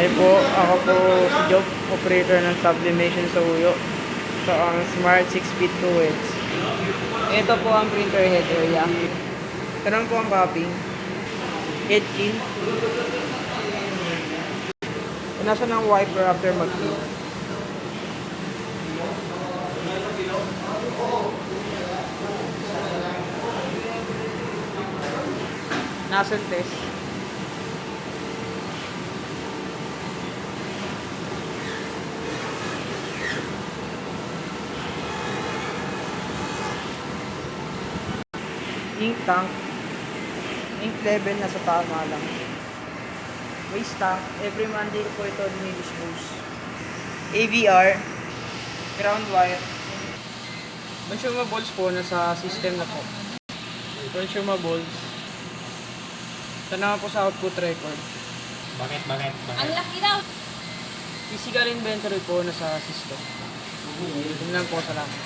Ay po, ako po si Job, operator ng sublimation sa Uyo. So, ang Smart 6-bit 2 Ito po ang printer head area. Ito po ang copy. Head clean. Nasa ng wiper after mag-clean. Nozzle test. Ink tank. Ink level nasa tama lang. Waste tank. Every Monday po ito dinidispose. AVR. Ground wire. Consumables po nasa system na po. Consumables. Ito naman po sa output record. Bakit? Ang laki daw. Physical inventory po nasa system. Yun lang po, salamat.